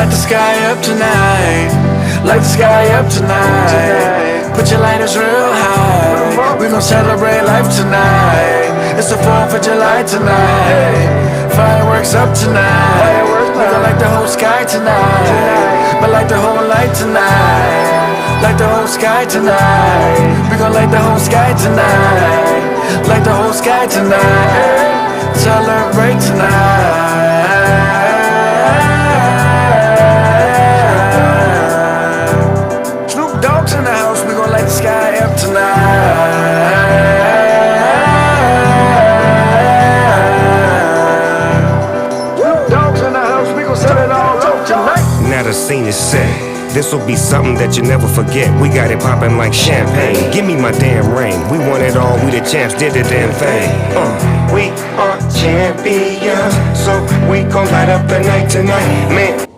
light the sky up tonight. Light the sky up tonight. Put your lighters real high. We gon' celebrate life tonight. It's the 4th of July tonight. Fireworks up tonight. We gon' light the whole sky tonight. But light the whole light tonight. Light the whole sky tonight. We gon' light the whole sky tonight. Light the whole sky tonight. Celebrate tonight. Snoop Dogg's in the house. We gon' light the sky up tonight. Snoop Dogg's in the house. We gon' set it all up tonight. Now the scene is set. This'll be something that you never forget. We got it poppin' like champagne. Give me my damn ring. We won it all. We the champs. Did the damn thing. We are champions, so we gon' light up the night tonight, man.